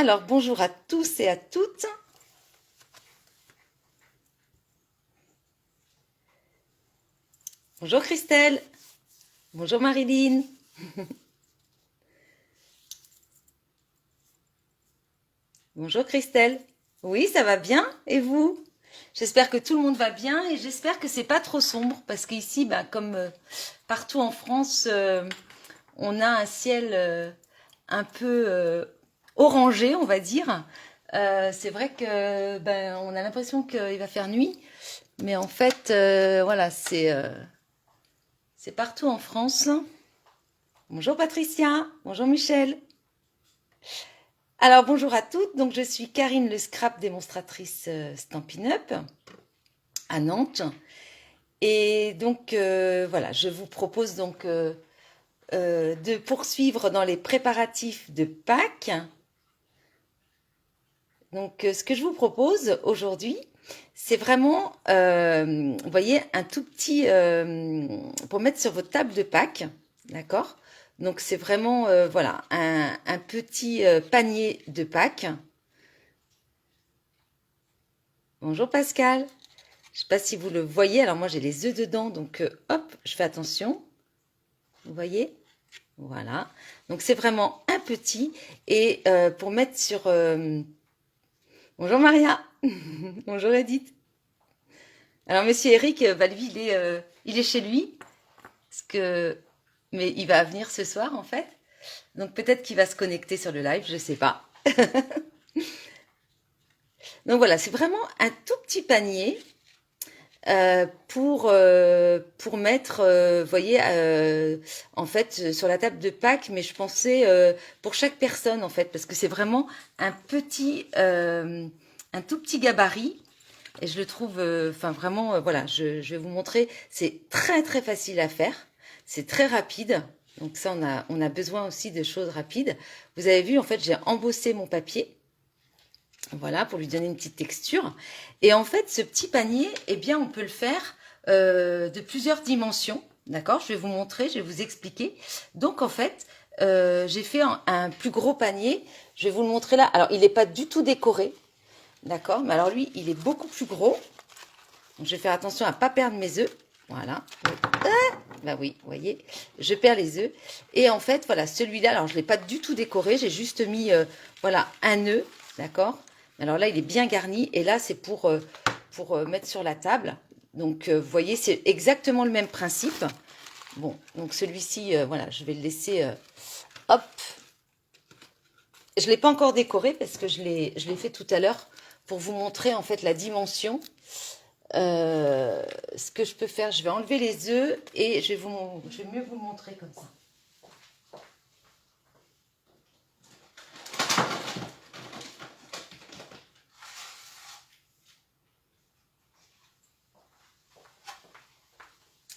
Alors, bonjour à tous et à toutes. Bonjour Christelle. Bonjour Marilyn. Bonjour Christelle. Oui, ça va bien. Et vous? J'espère que tout le monde va bien et j'espère que c'est pas trop sombre parce qu'ici, bah, comme partout en France, on a un ciel un peu orangé, on va dire. C'est vrai que ben, on a l'impression qu'il va faire nuit, mais en fait, voilà, c'est partout en France. Bonjour Patricia, bonjour Michel. Alors bonjour à toutes, donc je suis Karine le Scrap, démonstratrice Stampin' Up à Nantes. Et donc voilà, je vous propose donc de poursuivre dans les préparatifs de Pâques. Donc ce que je vous propose aujourd'hui, c'est vraiment, vous voyez, un tout petit, pour mettre sur votre table de Pâques, d'accord? Donc c'est vraiment, voilà, un petit panier de Pâques. Bonjour Pascal. Je ne sais pas si vous le voyez. Alors moi j'ai les œufs dedans, donc hop, je fais attention. Vous voyez? Voilà. Donc c'est vraiment un petit. Et pour mettre sur... Bonjour Maria. Bonjour Edith. Alors Monsieur Eric, bah, lui, il est chez lui. Mais il va venir ce soir en fait. Donc peut-être qu'il va se connecter sur le live, je ne sais pas. Donc voilà, c'est vraiment un tout petit panier pour mettre, vous voyez, en fait, sur la table de Pâques, mais je pensais pour chaque personne, en fait, parce que c'est vraiment un tout petit gabarit, et je le trouve, enfin, vraiment, voilà, je vais vous montrer, c'est très, très facile à faire, c'est très rapide, donc ça, on a besoin aussi de choses rapides. Vous avez vu, en fait, j'ai embossé mon papier, voilà, pour lui donner une petite texture. Et en fait, ce petit panier, eh bien, on peut le faire de plusieurs dimensions. D'accord? Je vais vous montrer, je vais vous expliquer. Donc, en fait, j'ai fait un plus gros panier. Je vais vous le montrer là. Alors, il n'est pas du tout décoré. D'accord? Mais alors, lui, il est beaucoup plus gros. Donc, je vais faire attention à ne pas perdre mes œufs. Voilà. Bah oui, vous voyez, je perds les œufs. Et en fait, voilà, celui-là, alors, je ne l'ai pas du tout décoré. J'ai juste mis, voilà, un œuf. D'accord? Alors là, il est bien garni et là, c'est pour mettre sur la table. Donc, vous voyez, c'est exactement le même principe. Bon, donc celui-ci, voilà, je vais le laisser, hop. Je ne l'ai pas encore décoré parce que je l'ai fait tout à l'heure pour vous montrer en fait la dimension. Ce que je peux faire, je vais enlever les œufs et je vais mieux vous le montrer comme ça.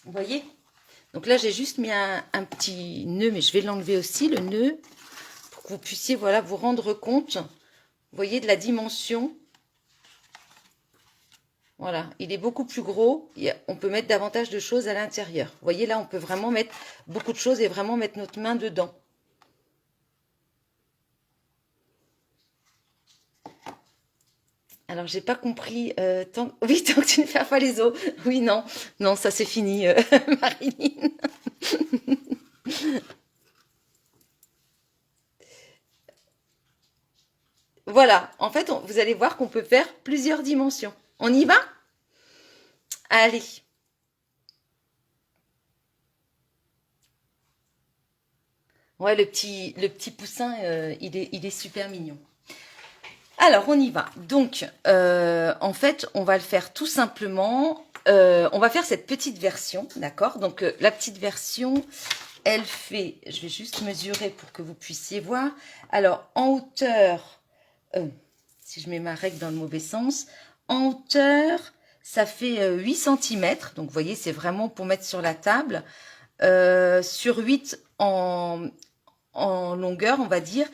Vous voyez? Donc là, j'ai juste mis un petit nœud, mais je vais l'enlever aussi, le nœud, pour que vous puissiez, voilà, vous rendre compte, vous voyez, de la dimension. Voilà, il est beaucoup plus gros. On peut mettre davantage de choses à l'intérieur. Vous voyez, là, on peut vraiment mettre beaucoup de choses et vraiment mettre notre main dedans. Alors, j'ai pas compris. Oui, tant que tu ne fais pas les os. Oui, non. Non, ça c'est fini, Marilyn. Voilà. En fait, vous allez voir qu'on peut faire plusieurs dimensions. On y va? Allez. Ouais, le petit poussin, il est super mignon. Alors, on y va. Donc, en fait, on va le faire tout simplement. On va faire cette petite version, d'accord? Donc, la petite version, elle fait... Je vais juste mesurer pour que vous puissiez voir. Alors, en hauteur... si je mets ma règle dans le mauvais sens. En hauteur, ça fait 8 cm. Donc, vous voyez, c'est vraiment pour mettre sur la table. Sur 8 en longueur, on va dire.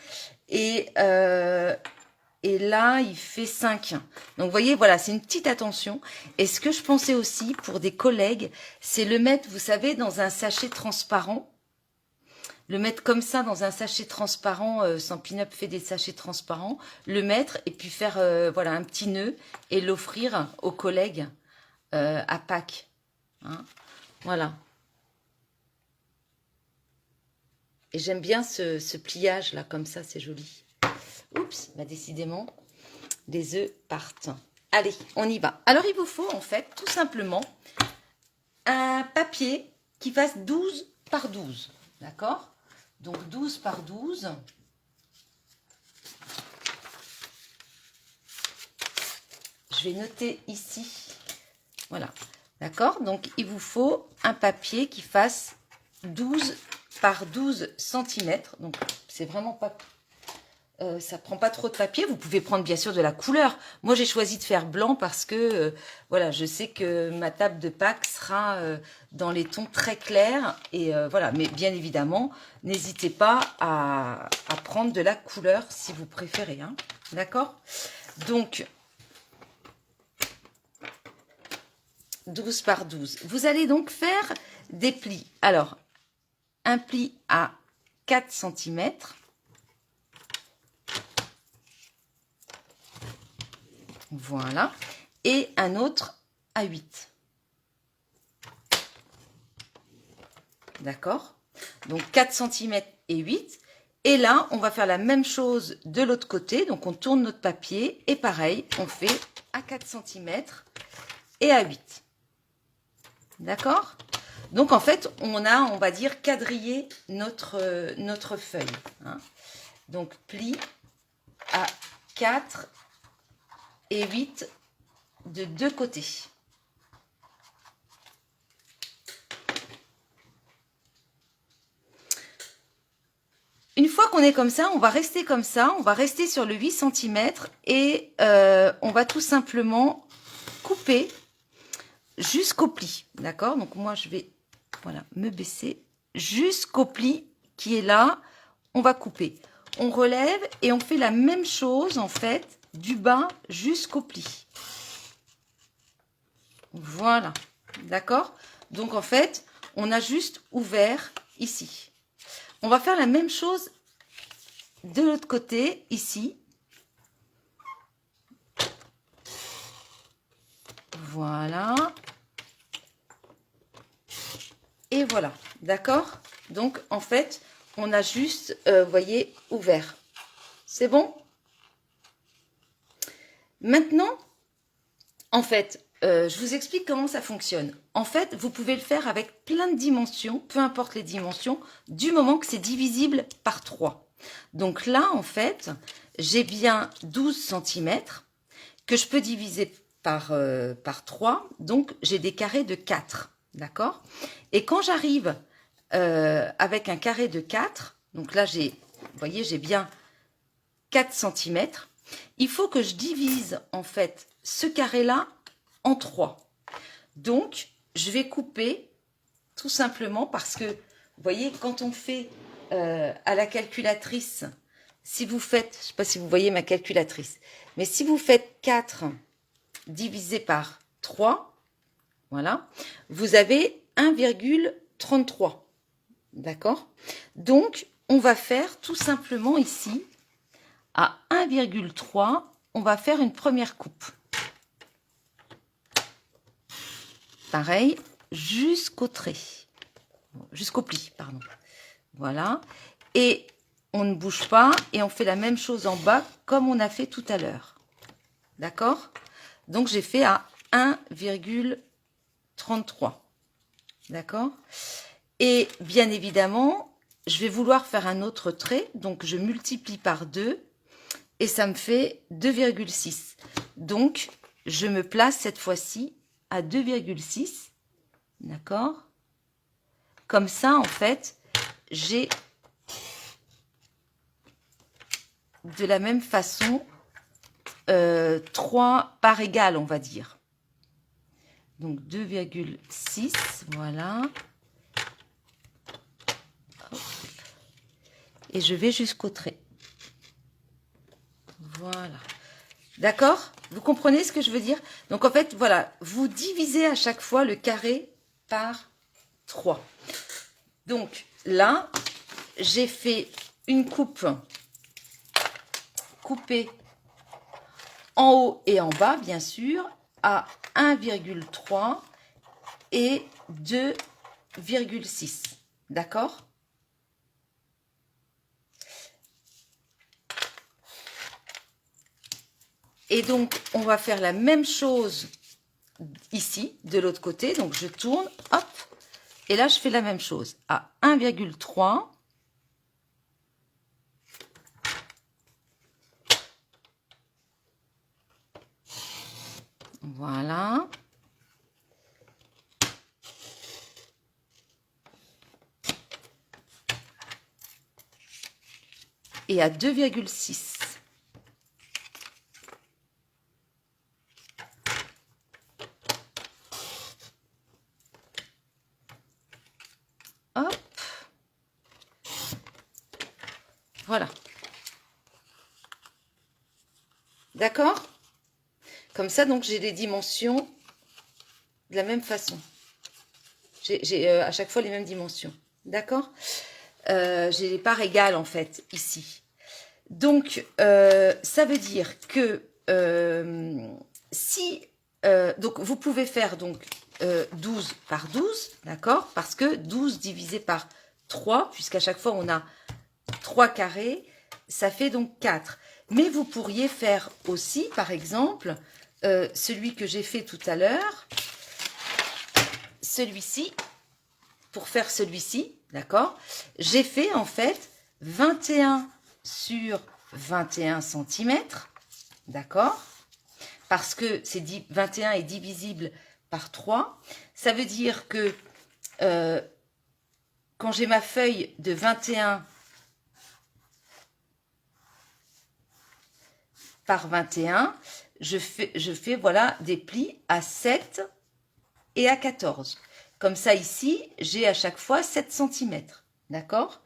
Et là, il fait 5. Donc, vous voyez, voilà, c'est une petite attention. Et ce que je pensais aussi pour des collègues, c'est le mettre, vous savez, dans un sachet transparent. le mettre comme ça dans un sachet transparent, sans pin-up fait des sachets transparents, le mettre et puis faire voilà, un petit nœud et l'offrir aux collègues à Pâques. Hein, voilà. Et j'aime bien ce pliage là, comme ça, c'est joli. Oups, bah décidément, les œufs partent. Allez, on y va. Alors, il vous faut en fait, tout simplement, un papier qui fasse 12 par 12. D'accord? Donc, 12 par 12. Je vais noter ici. Voilà. D'accord? Donc, il vous faut un papier qui fasse 12 par 12 cm. Donc, c'est vraiment pas... ça prend pas trop de papier. Vous pouvez prendre bien sûr de la couleur. Moi, j'ai choisi de faire blanc parce que voilà, je sais que ma table de Pâques sera dans les tons très clairs. Et voilà, mais bien évidemment, n'hésitez pas à prendre de la couleur si vous préférez. Hein. D'accord? Donc, 12 par 12. Vous allez donc faire des plis. Alors, un pli à 4 cm. Voilà. Et un autre à 8. D'accord? Donc 4 cm et 8. Et là, on va faire la même chose de l'autre côté. Donc on tourne notre papier et pareil, on fait à 4 cm et à 8. D'accord? Donc en fait, on a, on va dire, quadrillé notre feuille. Hein. Donc pli à 4 et 8 de deux côtés. Une fois qu'on est comme ça, on va rester comme ça, on va rester sur le 8 cm et on va tout simplement couper jusqu'au pli. D'accord? Donc moi, je vais voilà, me baisser jusqu'au pli qui est là. On va couper. On relève et on fait la même chose en fait du bas jusqu'au pli. Voilà. D'accord? Donc en fait, on a juste ouvert ici. On va faire la même chose de l'autre côté, ici. Voilà. Et voilà. D'accord? Donc, en fait, on a juste, vous voyez, ouvert. C'est bon? Maintenant, en fait, je vous explique comment ça fonctionne. En fait, vous pouvez le faire avec plein de dimensions, peu importe les dimensions, du moment que c'est divisible par 3. Donc là, en fait, j'ai bien 12 cm que je peux diviser par 3. Donc, j'ai des carrés de 4. D'accord? Et quand j'arrive avec un carré de 4, donc là, vous voyez, j'ai bien 4 cm. Il faut que je divise, en fait, ce carré-là en 3. Donc, je vais couper tout simplement parce que, vous voyez, quand on fait à la calculatrice, si vous faites, je ne sais pas si vous voyez ma calculatrice, mais si vous faites 4 divisé par 3, voilà, vous avez 1,33. D'accord? Donc, on va faire tout simplement ici, à 1,3, on va faire une première coupe. Pareil, jusqu'au trait, jusqu'au pli, pardon. Voilà. Et on ne bouge pas et on fait la même chose en bas comme on a fait tout à l'heure. D'accord? Donc, j'ai fait à 1,33. D'accord? Et bien évidemment, je vais vouloir faire un autre trait. Donc, je multiplie par 2 et ça me fait 2,6. Donc, je me place cette fois-ci à 2,6. D'accord? Comme ça, en fait, j'ai de la même façon 3 parts égales, on va dire. Donc 2,6, voilà. Hop. Et je vais jusqu'au trait. Voilà. D'accord? Vous comprenez ce que je veux dire? Donc en fait, voilà, vous divisez à chaque fois le carré par 3. Donc là, j'ai fait une coupe coupée en haut et en bas, bien sûr, à 1,3 et 2,6. D'accord? Et donc, on va faire la même chose ici, de l'autre côté. Donc, je tourne, hop, et là, je fais la même chose à 1,3. Voilà. Et à 2,6. Hop. Voilà. D'accord? Comme ça, donc, j'ai les dimensions de la même façon. J'ai à chaque fois les mêmes dimensions. D'accord? J'ai les parts égales, en fait, ici. Donc, ça veut dire que si... donc, vous pouvez faire donc 12 par 12, d'accord? Parce que 12 divisé par 3, puisqu'à chaque fois, on a 3 carrés, ça fait donc 4. Mais vous pourriez faire aussi, par exemple, celui que j'ai fait tout à l'heure, celui-ci, pour faire celui-ci, d'accord? J'ai fait en fait 21 sur 21 cm, d'accord? Parce que 21 est divisible par 3. Ça veut dire que quand j'ai ma feuille de 21 par 21, je fais voilà, des plis à 7 et à 14. Comme ça, ici, j'ai à chaque fois 7 cm. D'accord?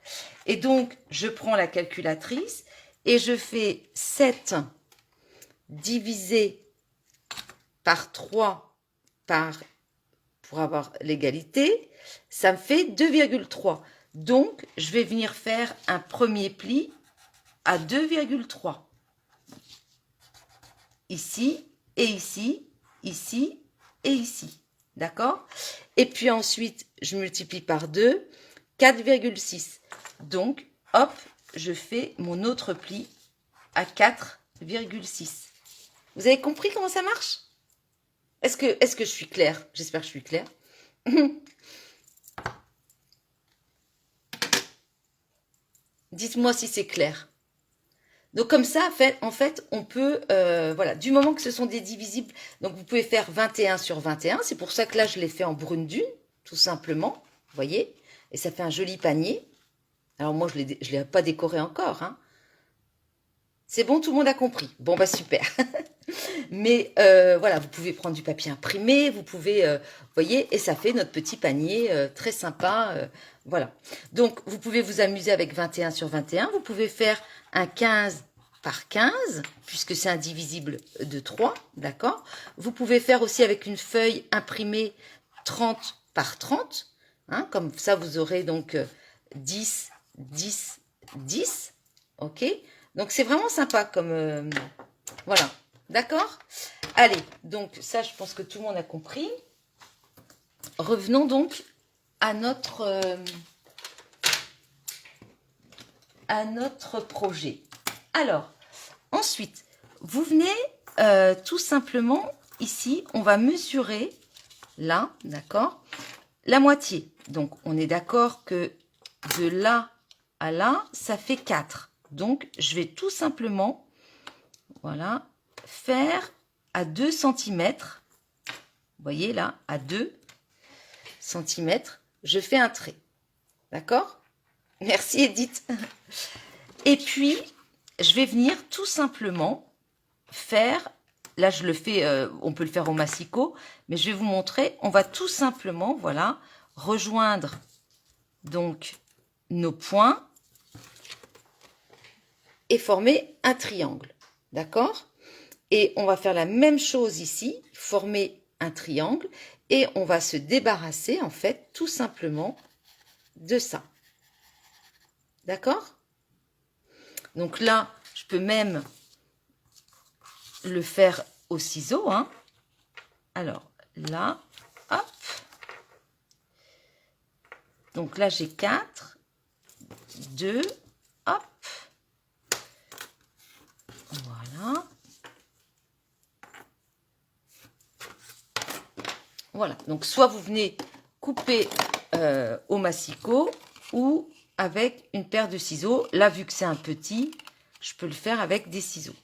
Et donc, je prends la calculatrice et je fais 7 divisé par 3 pour avoir l'égalité. Ça me fait 2,3. Donc, je vais venir faire un premier pli à 2,3. Ici, et ici, ici, et ici. D'accord? Et puis ensuite, je multiplie par 2, 4,6. Donc, hop, je fais mon autre pli à 4,6. Vous avez compris comment ça marche? Est-ce que je suis claire? J'espère que je suis claire. Dites-moi si c'est clair. Donc comme ça, en fait, on peut, voilà, du moment que ce sont des divisibles, donc vous pouvez faire 21 sur 21, c'est pour ça que là, je l'ai fait en brune dune, tout simplement, vous voyez, et ça fait un joli panier. Alors moi, je ne l'ai pas décoré encore, hein. C'est bon, tout le monde a compris. Bon, bah super. Mais voilà, vous pouvez prendre du papier imprimé, vous pouvez, vous voyez, et ça fait notre petit panier très sympa. Voilà. Donc, vous pouvez vous amuser avec 21 sur 21. Vous pouvez faire un 15 par 15, puisque c'est indivisible de 3, d'accord? Vous pouvez faire aussi avec une feuille imprimée 30 par 30, hein, comme ça, vous aurez donc 10, 10, 10, ok? Donc, c'est vraiment sympa comme... voilà. D'accord? Allez, donc ça, je pense que tout le monde a compris. Revenons donc à notre projet. Alors, ensuite, vous venez tout simplement ici, on va mesurer là, d'accord, la moitié. Donc, on est d'accord que de là à là, ça fait 4. Donc, je vais tout simplement, voilà, faire à 2 cm. Vous voyez là, à 2 cm, je fais un trait. D'accord? Merci Edith. Et puis, je vais venir tout simplement faire, là je le fais, on peut le faire au massicot, mais je vais vous montrer, on va tout simplement, voilà, rejoindre donc nos points et former un triangle. D'accord? Et on va faire la même chose ici, former un triangle, et on va se débarrasser, en fait, tout simplement de ça. D'accord? Donc là, je peux même le faire au ciseau, hein. Alors, là, hop. Donc là, j'ai 4, 2, hop. Voilà. Voilà. Donc, soit vous venez couper au massicot ou avec une paire de ciseaux. Là, vu que c'est un petit, je peux le faire avec des ciseaux.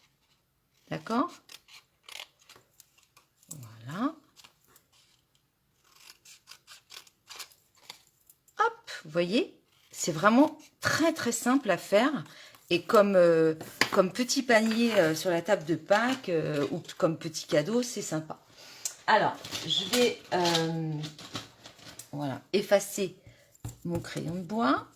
D'accord? Voilà. Hop, vous voyez, c'est vraiment très très simple à faire. Et comme petit panier sur la table de Pâques ou comme petit cadeau, c'est sympa. Alors, je vais voilà, effacer mon crayon de bois.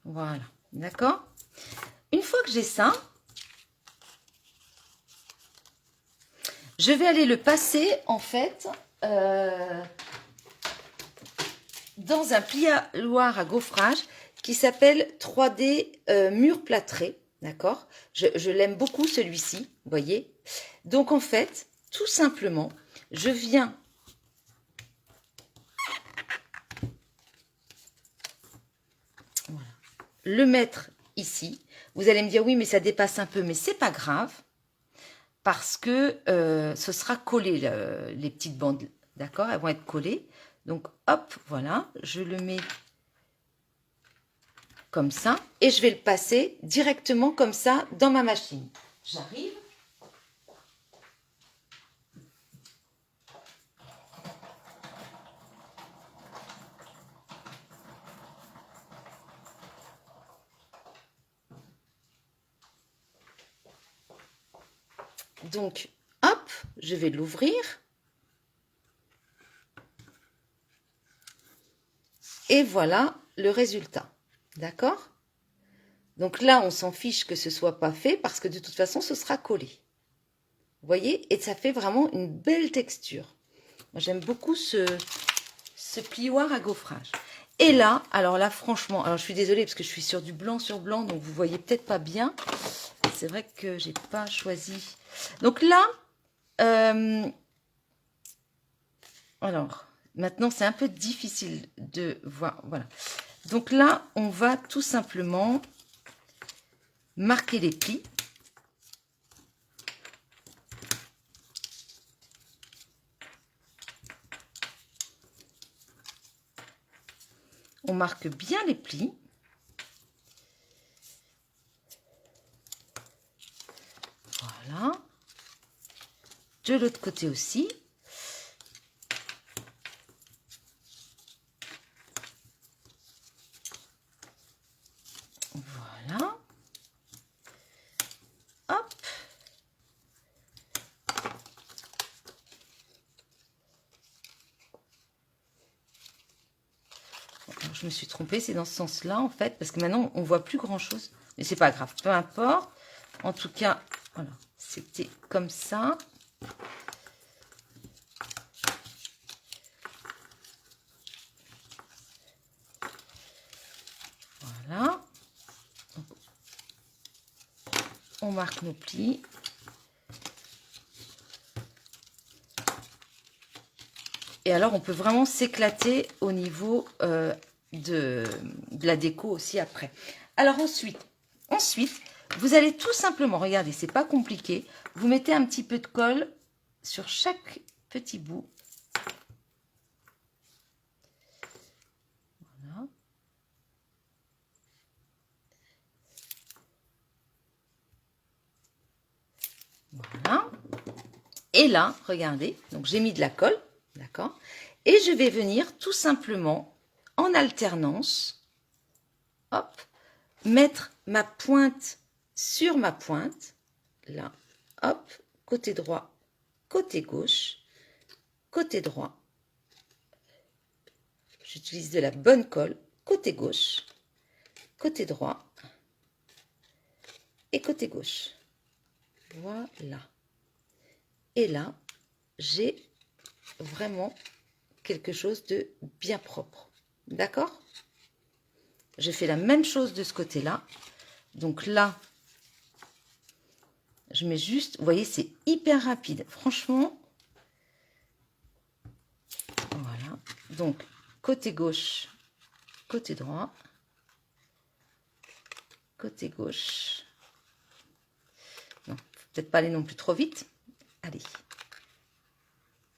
Voilà, d'accord? Une fois que j'ai ça, je vais aller le passer en fait dans un plialoir à gaufrage qui s'appelle 3D mur plâtré, d'accord? Je l'aime beaucoup celui-ci, vous voyez? Donc en fait, tout simplement, je viens voilà, le mettre ici. Vous allez me dire, oui, mais ça dépasse un peu, mais c'est pas grave, parce que ce sera collé, les petites bandes, d'accord? Elles vont être collées. Donc, hop, voilà, je le mets comme ça, et je vais le passer directement comme ça dans ma machine. J'arrive. Donc, hop, je vais l'ouvrir. Et voilà le résultat. D'accord? Donc là, on s'en fiche que ce soit pas fait parce que de toute façon, ce sera collé. Vous voyez? Et ça fait vraiment une belle texture. Moi, j'aime beaucoup ce plioir à gaufrage. Et là, alors là, franchement, alors je suis désolée parce que je suis sur du blanc sur blanc, donc vous voyez peut-être pas bien. C'est vrai que j'ai pas choisi. Donc là, alors, maintenant, c'est un peu difficile de voir. Voilà. Donc là, on va tout simplement marquer les plis. On marque bien les plis. Voilà. De l'autre côté aussi. Voilà. Hop. Alors, je me suis trompée, c'est dans ce sens-là en fait, parce que maintenant on voit plus grand-chose. Mais c'est pas grave, peu importe. En tout cas, voilà, c'était comme ça. Voilà. Donc, on marque nos plis. Et alors, on peut vraiment s'éclater au niveau de la déco aussi après. Alors ensuite, vous allez tout simplement, regardez, c'est pas compliqué. Vous mettez un petit peu de colle sur chaque petit bout. Voilà. Voilà. Et là, regardez, donc j'ai mis de la colle, d'accord? Et je vais venir tout simplement, en alternance, hop, mettre ma pointe sur ma pointe, là, hop, côté droit, côté gauche, côté droit. J'utilise de la bonne colle, côté gauche, côté droit et côté gauche. Voilà. Et là, j'ai vraiment quelque chose de bien propre. D'accord? Je fais la même chose de ce côté-là. Donc là, je mets juste, vous voyez, c'est hyper rapide. Franchement, voilà. Donc, côté gauche, côté droit, côté gauche. Non, faut peut-être pas aller non plus trop vite. Allez.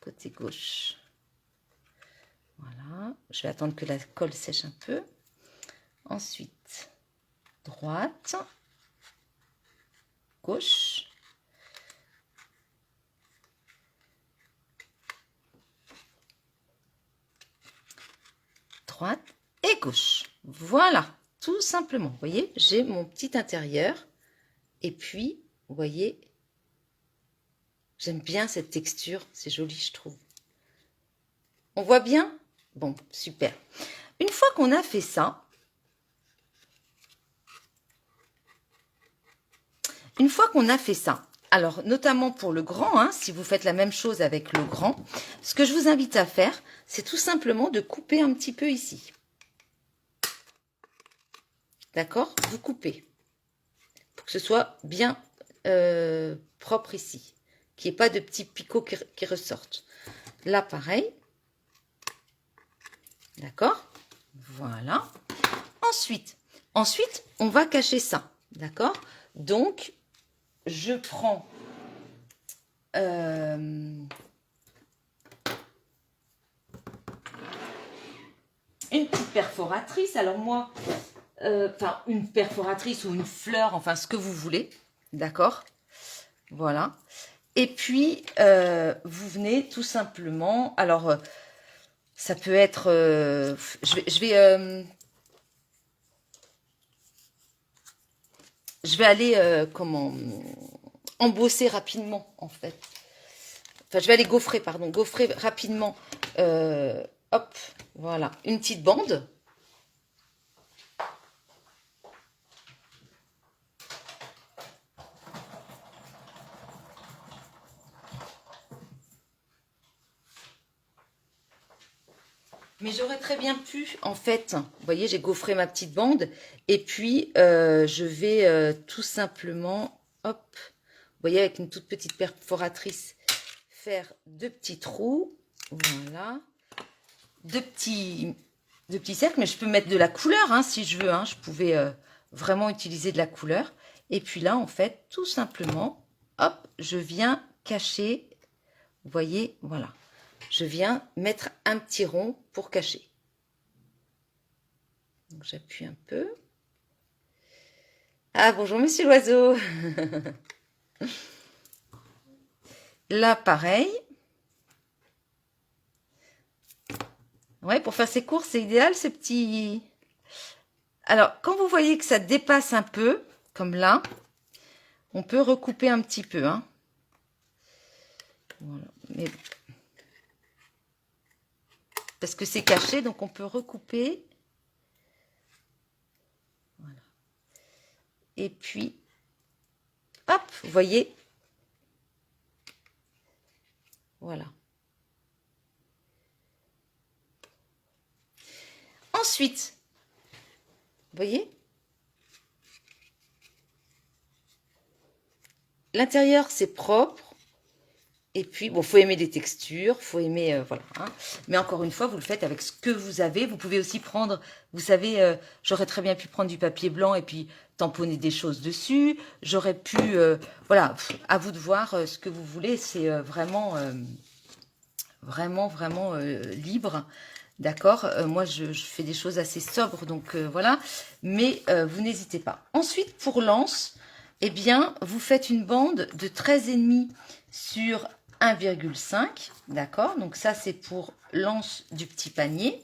Côté gauche. Voilà. Je vais attendre que la colle sèche un peu. Ensuite, droite, gauche. Droite et gauche. Voilà, tout simplement. Vous voyez, j'ai mon petit intérieur. Et puis, vous voyez, j'aime bien cette texture. C'est joli, je trouve. On voit bien? Bon, super. Une fois qu'on a fait ça, alors notamment pour le grand, hein, si vous faites la même chose avec le grand, ce que je vous invite à faire, c'est tout simplement de couper un petit peu ici. D'accord? Vous coupez. Pour que ce soit bien propre ici. Qu'il n'y ait pas de petits picots qui ressortent. Là, pareil. D'accord? Voilà. Ensuite, on va cacher ça. D'accord? Donc, je prends une petite perforatrice. Alors moi, enfin une perforatrice ou une fleur, enfin ce que vous voulez. D'accord? Voilà. Et puis, vous venez tout simplement... Alors, ça peut être... je vais aller, embosser rapidement, en fait. Enfin, je vais aller gaufrer, pardon. Gaufrer rapidement. Hop, voilà. Une petite bande. Mais j'aurais très bien pu, en fait, vous voyez, j'ai gaufré ma petite bande, et puis je vais tout simplement, hop, vous voyez, avec une toute petite perforatrice, faire deux petits trous, voilà, deux petits cercles, mais je peux mettre de la couleur, hein, si je veux, hein, je pouvais vraiment utiliser de la couleur, et puis là, en fait, tout simplement, hop, je viens cacher, vous voyez, voilà. Je viens mettre un petit rond pour cacher. Donc j'appuie un peu. Ah, bonjour monsieur l'oiseau. Là, pareil. Ouais, pour faire ses courses, c'est idéal ce petit... Alors, quand vous voyez que ça dépasse un peu, comme là, on peut recouper un petit peu. Hein. Voilà. Mais... Parce que c'est caché, donc on peut recouper. Voilà. Et puis, hop, vous voyez. Voilà. Ensuite, vous voyez, l'intérieur, c'est propre. Et puis, bon, faut aimer des textures, faut aimer, voilà. Hein. Mais encore une fois, vous le faites avec ce que vous avez. Vous pouvez aussi prendre, vous savez, j'aurais très bien pu prendre du papier blanc et puis tamponner des choses dessus. J'aurais pu, voilà, à vous de voir ce que vous voulez. C'est vraiment libre. D'accord? Moi, je fais des choses assez sobres, donc voilà. Mais vous n'hésitez pas. Ensuite, pour l'anse, eh bien, vous faites une bande de 13,5 sur 1,5. D'accord? Donc ça, c'est pour l'anse du petit panier.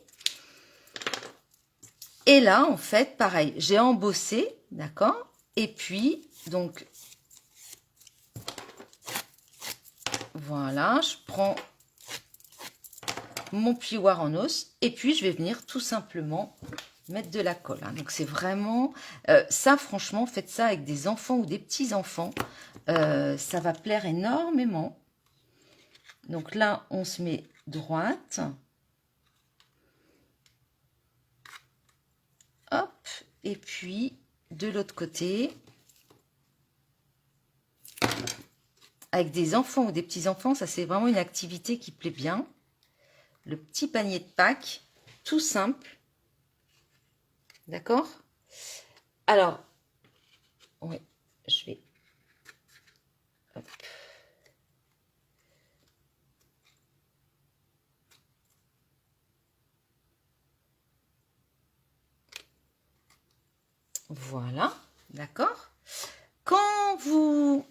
Et là, en fait, pareil, j'ai embossé. D'accord? Et puis, donc, voilà, je prends mon plioir en os et puis je vais venir tout simplement mettre de la colle. Hein. Donc c'est vraiment ça, franchement, faites ça avec des enfants ou des petits enfants, ça va plaire énormément. Donc là, on se met droite. Hop, et puis de l'autre côté, avec des enfants ou des petits-enfants, ça c'est vraiment une activité qui plaît bien. Le petit panier de Pâques, tout simple. D'accord? Alors, oui, je vais... Hop. Voilà, d'accord? Quand vous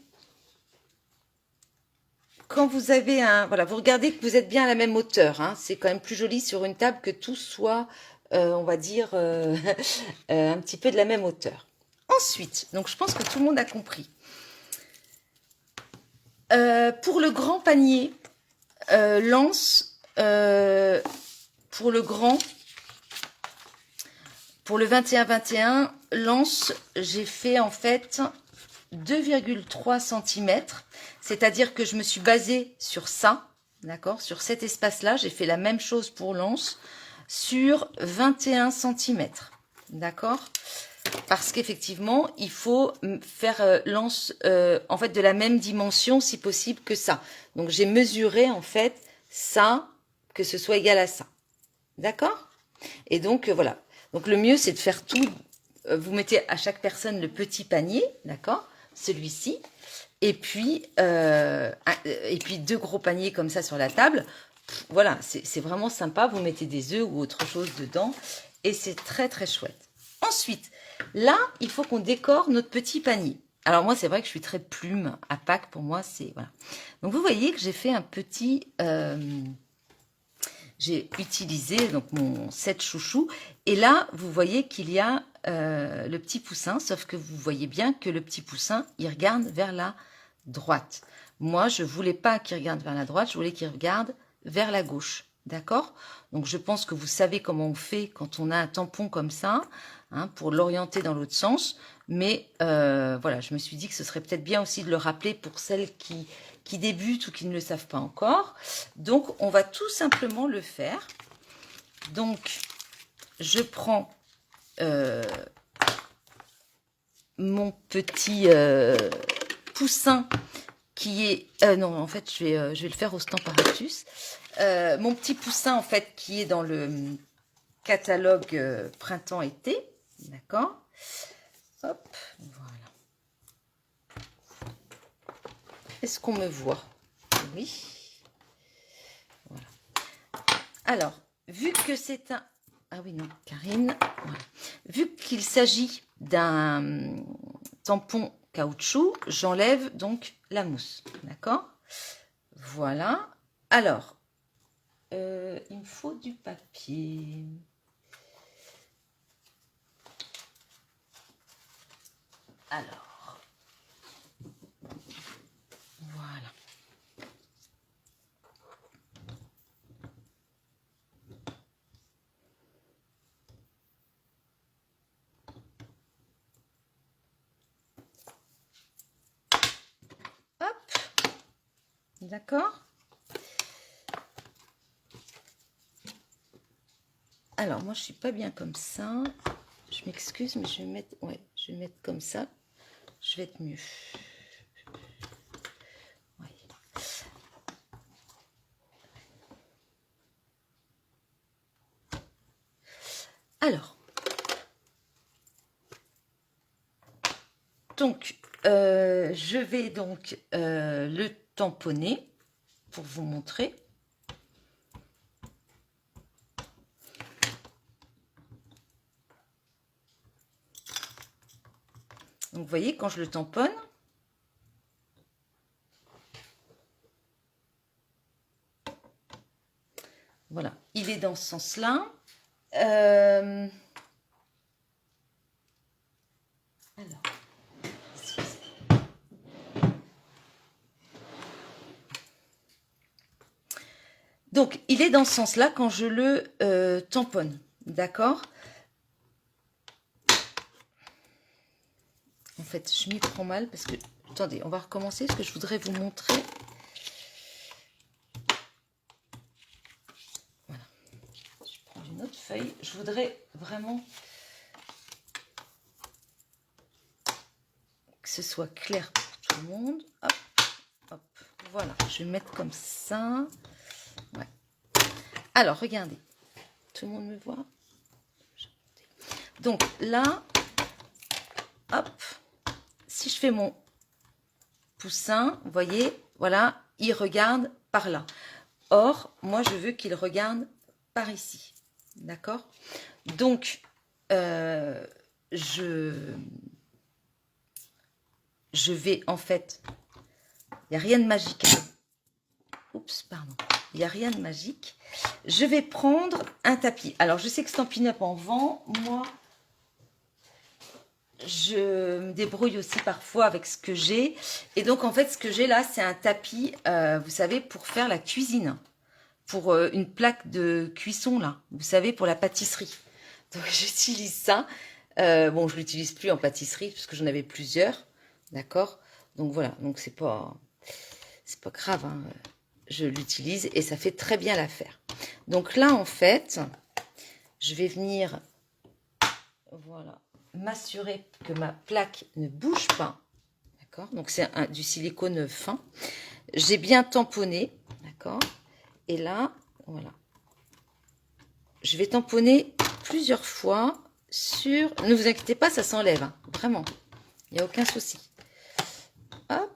avez un... Voilà, vous regardez que vous êtes bien à la même hauteur. Hein, c'est quand même plus joli sur une table que tout soit, on va dire, un petit peu de la même hauteur. Ensuite, donc je pense que tout le monde a compris. Pour le grand panier, lance, pour le grand, pour le 21-21, lance, j'ai fait en fait 2,3 cm, c'est-à-dire que je me suis basée sur ça, d'accord, sur cet espace-là. J'ai fait la même chose pour lance sur 21 cm, d'accord, parce qu'effectivement, il faut faire lance en fait de la même dimension si possible que ça. Donc j'ai mesuré en fait ça, que ce soit égal à ça, d'accord. Et donc voilà. Donc le mieux c'est de faire tout. Vous mettez à chaque personne le petit panier, d'accord, celui-ci, et puis 2 gros paniers comme ça sur la table. Voilà, c'est vraiment sympa. Vous mettez des œufs ou autre chose dedans et c'est très très chouette. Ensuite, là, il faut qu'on décore notre petit panier. Alors moi, c'est vrai que je suis très plume à Pâques. Pour moi, c'est voilà. Donc vous voyez que j'ai fait un petit... j'ai utilisé donc mon set chouchou et là vous voyez qu'il y a le petit poussin, sauf que vous voyez bien que le petit poussin il regarde vers la droite. Moi je voulais pas qu'il regarde vers la droite, je voulais qu'il regarde vers la gauche, d'accord. Donc je pense que vous savez comment on fait quand on a un tampon comme ça, hein, pour l'orienter dans l'autre sens, mais voilà, je me suis dit que ce serait peut-être bien aussi de le rappeler pour celles qui débutent ou qui ne le savent pas encore. Donc, on va tout simplement le faire. Donc, je prends mon petit poussin qui est... non, en fait, je vais le faire au Stamparatus. Mon petit poussin, en fait, qui est dans le catalogue printemps-été. D'accord? Hop, voilà. Est-ce qu'on me voit? Oui. Voilà. Alors, vu que c'est un... Ah oui, non, Karine. Voilà. Vu qu'il s'agit d'un tampon caoutchouc, j'enlève donc la mousse. D'accord? Voilà. Alors, il me faut du papier. Alors, voilà. Hop. D'accord? Alors, moi, je suis pas bien comme ça. Je m'excuse, mais je vais mettre... Ouais, je vais mettre comme ça. Je vais être mieux. Ouais. Alors, donc, je vais donc le tamponner pour vous montrer. Donc, vous voyez, quand je le tamponne, voilà, il est dans ce sens-là. Alors, donc, il est dans ce sens-là quand je le tamponne, d'accord? En fait, je m'y prends mal parce que... Attendez, on va recommencer parce que je voudrais vous montrer. feuille. Je voudrais vraiment que ce soit clair pour tout le monde. Hop, hop, voilà. Je vais mettre comme ça. Ouais. Alors, regardez. Tout le monde me voit? Donc là, hop, si je fais mon poussin, vous voyez, voilà, il regarde par là. Or, moi, je veux qu'il regarde par ici. D'accord? Donc, je vais, en fait, il n'y a rien de magique. Oups, pardon. Il n'y a rien de magique. Je vais prendre un tapis. Alors, je sais que Stampin' Up en vend. Moi, je me débrouille aussi parfois avec ce que j'ai. Et donc, en fait, ce que j'ai là, c'est un tapis, vous savez, pour faire la cuisine. Pour une plaque de cuisson, là. Vous savez, pour la pâtisserie. Donc, j'utilise ça. Bon, je ne l'utilise plus en pâtisserie, parce que j'en avais plusieurs. D'accord? Donc, voilà. Donc, c'est pas grave, hein. Je l'utilise et ça fait très bien l'affaire. Donc là, en fait, je vais venir, voilà, m'assurer que ma plaque ne bouge pas. D'accord? Donc c'est du silicone fin. J'ai bien tamponné. D'accord? Et là, voilà. Je vais tamponner plusieurs fois sur... Ne vous inquiétez pas, ça s'enlève. Hein, vraiment. Il n'y a aucun souci. Hop.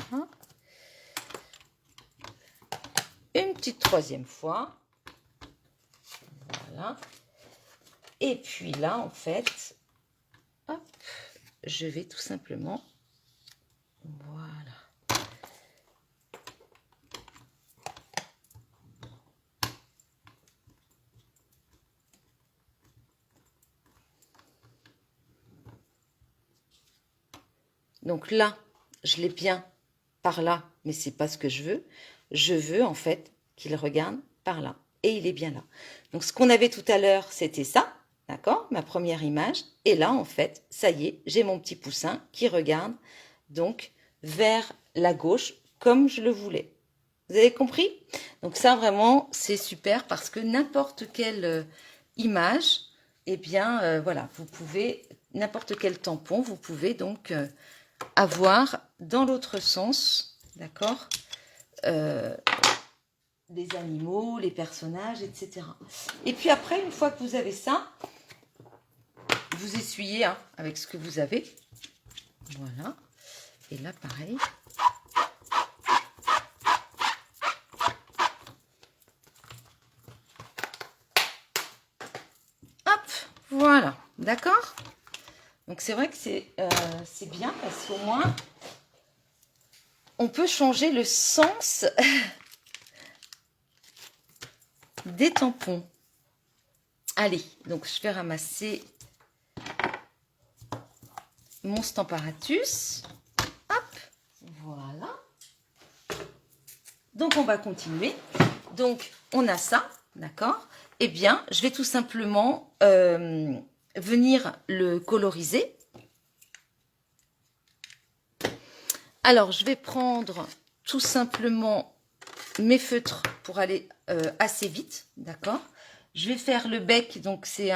Voilà. Une petite troisième fois. Voilà. Et puis là, en fait, hop, je vais tout simplement, voilà. Donc là, je l'ai bien par là, mais c'est pas ce que je veux. Je veux en fait qu'il regarde par là. Et il est bien là. Donc ce qu'on avait tout à l'heure, c'était ça. D'accord? Ma première image. Et là, en fait, ça y est, j'ai mon petit poussin qui regarde donc vers la gauche comme je le voulais. Vous avez compris? Donc ça, vraiment, c'est super parce que n'importe quelle image, eh bien, voilà, vous pouvez, n'importe quel tampon, vous pouvez donc avoir dans l'autre sens, d'accord, les animaux, les personnages, etc. Et puis après, une fois que vous avez ça, vous essuyez hein, avec ce que vous avez. Voilà. Et là, pareil. Hop, voilà. D'accord? Donc, c'est vrai que c'est bien parce qu'au moins, on peut changer le sens des tampons. Allez, donc je vais ramasser mon Stamparatus. Hop, voilà. Donc, on va continuer. Donc, on a ça, d'accord? Eh bien, je vais tout simplement venir le coloriser. Alors, je vais prendre tout simplement mes feutres pour aller assez vite, d'accord? Je vais faire le bec, donc c'est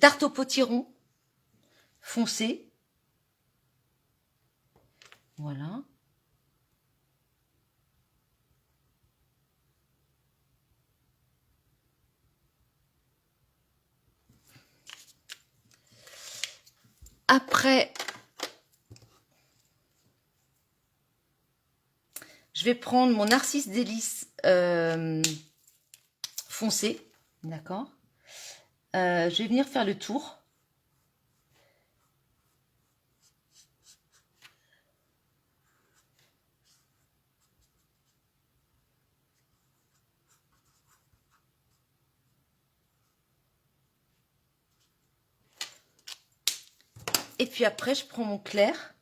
tarte au potiron foncé. Voilà. Après, je vais prendre mon Narcisse Délice foncé, d'accord. Je vais venir faire le tour. Et puis après, je prends mon clair.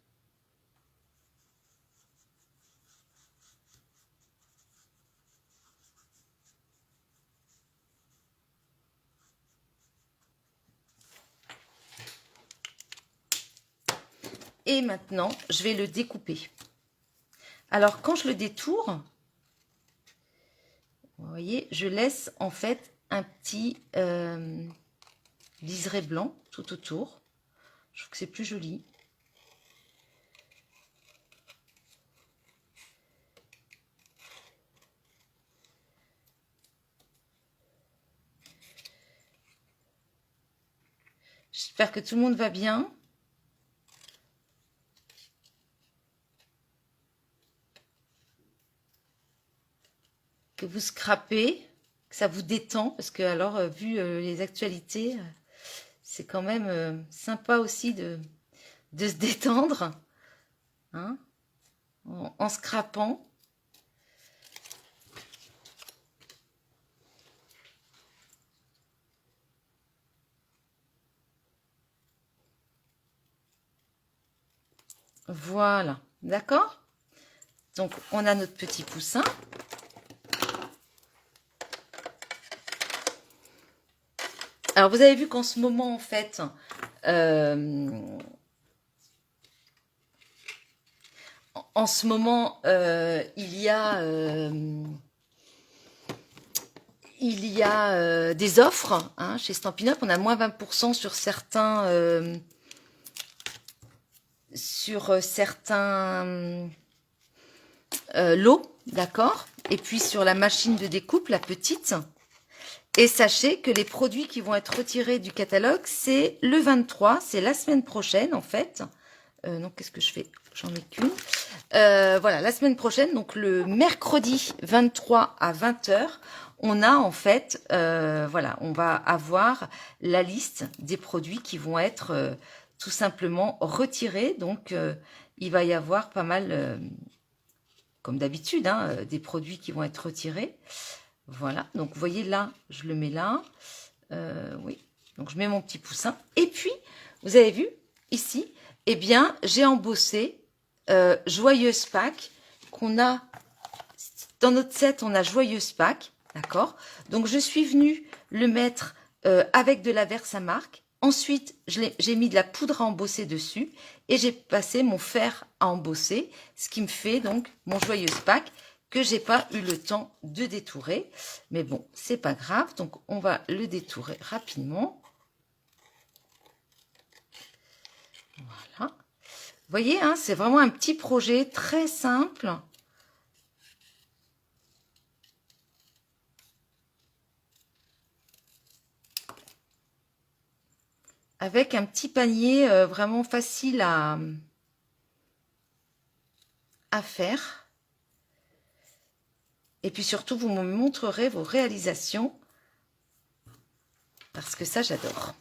Et maintenant, je vais le découper. Alors, quand je le détourne, voyez, je laisse en fait un petit liseré blanc tout autour. Je trouve que c'est plus joli. J'espère que tout le monde va bien. Que vous scrapez, que ça vous détend, parce que alors, vu les actualités, c'est quand même sympa aussi de se détendre, hein, en scrapant. Voilà, d'accord? Donc, on a notre petit poussin. Alors, vous avez vu qu'en ce moment, en fait, en ce moment, il y a des offres hein, chez Stampin' Up. On a moins 20% sur certains lots, d'accord? Et puis sur la machine de découpe, la petite. Et sachez que les produits qui vont être retirés du catalogue, c'est le 23, c'est la semaine prochaine en fait. Non, qu'est-ce que je fais? J'en ai qu'une. Voilà, la semaine prochaine, donc le mercredi 23 à 20 h, on a en fait, voilà, on va avoir la liste des produits qui vont être tout simplement retirés. Donc, il va y avoir pas mal, comme d'habitude, hein, des produits qui vont être retirés. Voilà, donc vous voyez là, je le mets là. Oui, donc je mets mon petit poussin. Et puis, vous avez vu, ici, eh bien, j'ai embossé Joyeuse Pâques qu'on a, dans notre set, on a Joyeuse Pâques, d'accord? Donc, je suis venue le mettre avec de la Versamark. Ensuite, j'ai mis de la poudre à embosser dessus et j'ai passé mon fer à embosser, ce qui me fait donc mon Joyeuse Pâques que j'ai pas eu le temps de détourer. Mais bon, c'est pas grave. Donc, on va le détourer rapidement. Voilà. Vous voyez, hein, c'est vraiment un petit projet très simple. Avec un petit panier vraiment facile à faire. Et puis surtout, vous me montrerez vos réalisations. Parce que ça, j'adore.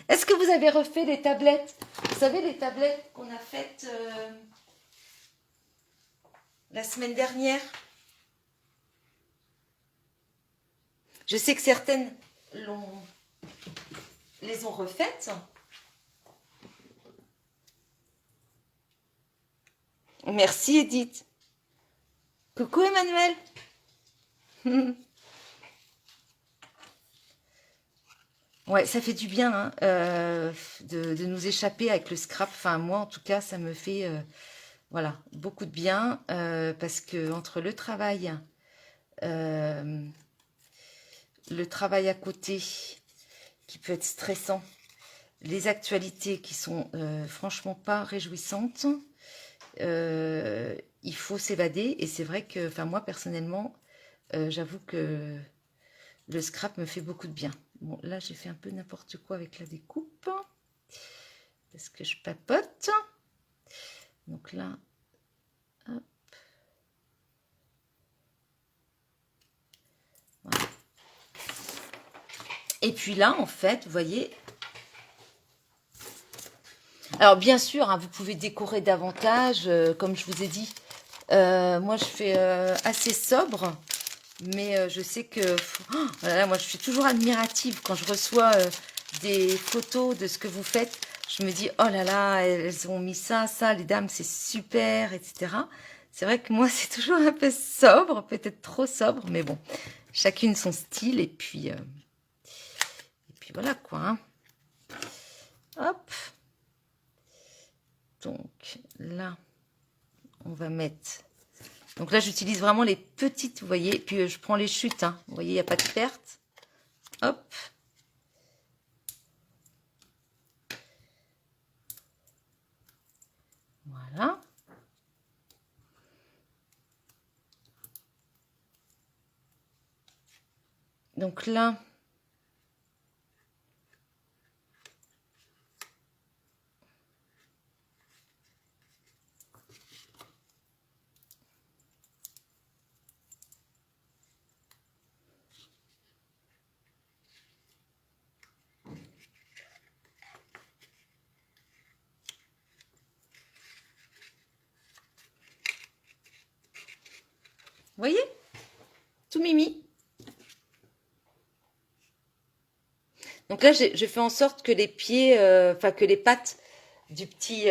Est-ce que vous avez refait les tablettes? Vous savez, les tablettes qu'on a faites la semaine dernière? Je sais que certaines les ont refaites. Merci Edith. Coucou Emmanuel. Ouais, ça fait du bien hein, de nous échapper avec le scrap. Enfin, moi, en tout cas, ça me fait voilà, beaucoup de bien parce que entre le travail à côté qui peut être stressant, les actualités qui sont franchement pas réjouissantes, il faut s'évader. Et c'est vrai que, enfin, moi, personnellement, j'avoue que le scrap me fait beaucoup de bien. Bon, là, j'ai fait un peu n'importe quoi avec la découpe. Parce que je papote. Donc là, hop. Voilà. Et puis là, en fait, vous voyez... Alors, bien sûr, hein, vous pouvez décorer davantage, comme je vous ai dit. Moi, je fais assez sobre. Mais je sais que... Oh, voilà, moi, je suis toujours admirative quand je reçois des photos de ce que vous faites. Je me dis, oh là là, elles ont mis ça, les dames, c'est super, etc. C'est vrai que moi, c'est toujours un peu sobre, peut-être trop sobre, mais bon, chacune son style, et puis voilà, quoi. Hein. Hop. Donc, là, on va mettre Donc là, j'utilise vraiment les petites, vous voyez. Puis je prends les chutes, hein. Vous voyez, il n'y a pas de perte. Hop. Voilà. Donc là, vous voyez, tout mimi. Donc là, je fais en sorte que les pieds, enfin que les pattes du petit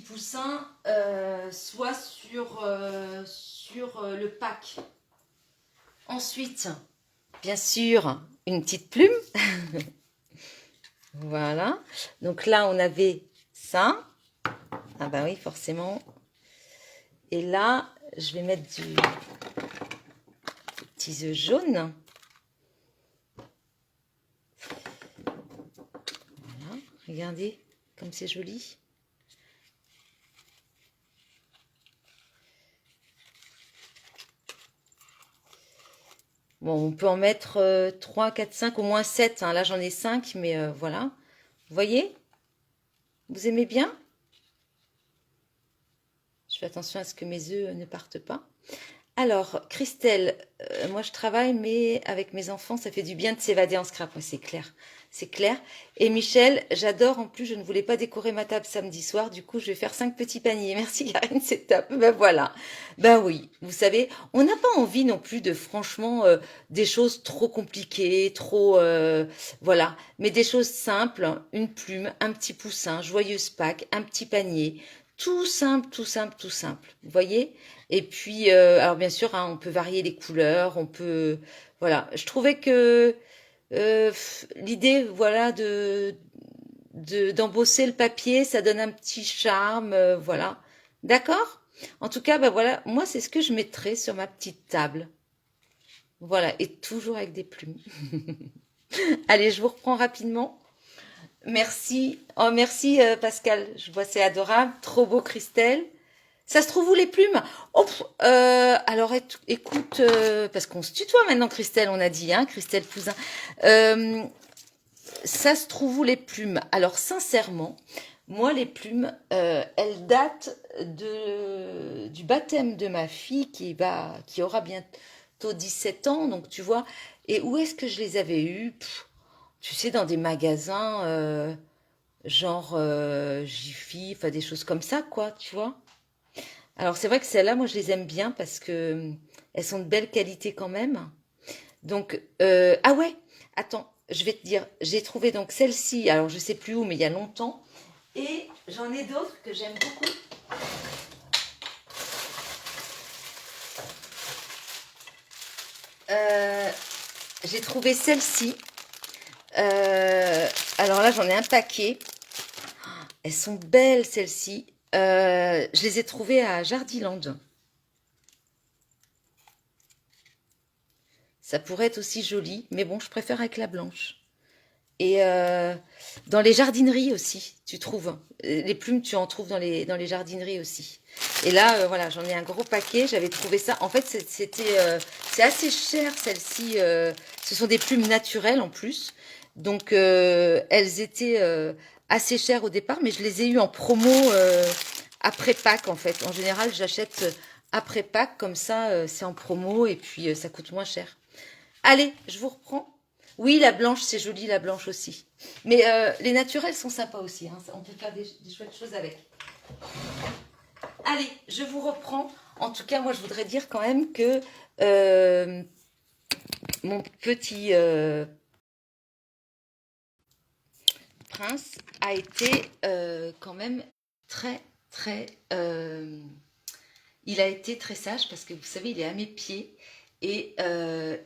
poussin soient sur le pack. Ensuite, bien sûr, une petite plume. Voilà. Donc là, on avait ça. Ah bah oui, forcément. Et là, je vais mettre des petits œufs jaunes. Voilà. Regardez comme c'est joli. Bon, on peut en mettre 3, 4, 5, au moins 7. Hein. Là, j'en ai 5, mais voilà. Vous voyez? Vous aimez bien? Je fais attention à ce que mes œufs ne partent pas. Alors, Christelle, moi je travaille, mais avec mes enfants, ça fait du bien de s'évader en scrap. Ouais, c'est clair, c'est clair. Et Michel, j'adore. En plus, je ne voulais pas décorer ma table samedi soir. Du coup, je vais faire 5 petits paniers. Merci Karine, c'est top. Ben voilà. Ben oui, vous savez, on n'a pas envie non plus de, franchement, des choses trop compliquées, trop, voilà. Mais des choses simples, une plume, un petit poussin, joyeuse Pâques, un petit panier. Tout simple, tout simple, tout simple. Vous voyez? Et puis, alors bien sûr, hein, on peut varier les couleurs, on peut, voilà. Je trouvais que l'idée, voilà, d'embosser le papier, ça donne un petit charme, voilà. D'accord? En tout cas, bah voilà, moi c'est ce que je mettrais sur ma petite table. Voilà, et toujours avec des plumes. Allez, je vous reprends rapidement. Merci. Oh, merci Pascal. Je vois, c'est adorable. Trop beau, Christelle. Ça se trouve où les plumes? Oh, alors écoute, parce qu'on se tutoie maintenant, Christelle, on a dit, hein, Christelle Pouzin. Ça se trouve où les plumes? Alors sincèrement, moi les plumes, elles datent du baptême de ma fille qui aura bientôt 17 ans, donc tu vois. Et où est-ce que je les avais eues? Tu sais, dans des magasins genre Jiffy, enfin des choses comme ça, quoi, tu vois. Alors c'est vrai que celles-là, moi je les aime bien parce que elles sont de belle qualité quand même. Donc, ah ouais, attends, je vais te dire, j'ai trouvé donc celle-ci, alors je sais plus où, mais il y a longtemps. Et j'en ai d'autres que j'aime beaucoup. Euh, j'ai trouvé celle-ci. Alors là, j'en ai un paquet. Elles sont belles, celles-ci. Je les ai trouvées à Jardiland. Ça pourrait être aussi joli, mais bon, je préfère avec la blanche. Et dans les jardineries aussi, tu trouves. Les plumes, tu en trouves dans les jardineries aussi. Et là, voilà, j'en ai un gros paquet. J'avais trouvé ça. En fait, c'est assez cher, celle-ci. Ce sont des plumes naturelles en plus. Donc, elles étaient assez chères au départ, mais je les ai eues en promo après Pâques, en fait. En général, j'achète après Pâques, comme ça, c'est en promo et puis ça coûte moins cher. Allez, je vous reprends. Oui, la blanche, c'est joli, la blanche aussi. Mais les naturels sont sympas aussi. Hein. On peut faire des chouettes choses avec. Allez, je vous reprends. En tout cas, moi, je voudrais dire quand même que mon petit prince a été quand même très, très... il a été très sage parce que, vous savez, il est à mes pieds. Et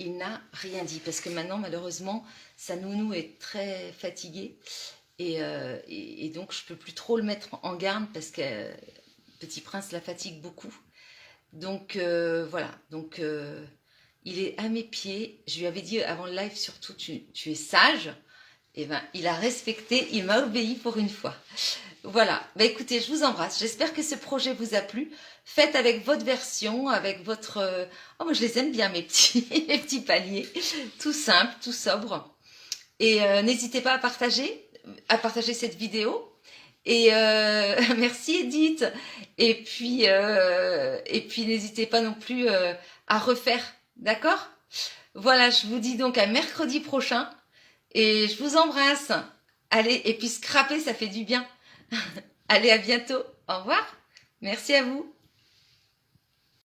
il n'a rien dit parce que maintenant, malheureusement, sa nounou est très fatiguée et donc je peux plus trop le mettre en garde parce que Petit Prince la fatigue beaucoup. Donc voilà, donc il est à mes pieds. Je lui avais dit avant le live surtout, tu es sage. Et ben, il a respecté, il m'a obéi pour une fois. Voilà, bah écoutez, je vous embrasse. J'espère que ce projet vous a plu. Faites avec votre version, avec votre... Oh, moi je les aime bien, mes petits, mes petits paliers. Tout simple, tout sobre. Et n'hésitez pas à partager cette vidéo. Et merci Edith. Et puis n'hésitez pas non plus à refaire, d'accord? Voilà, je vous dis donc à mercredi prochain. Et je vous embrasse. Allez, et puis scraper, ça fait du bien. Allez, à bientôt. Au revoir. Merci à vous.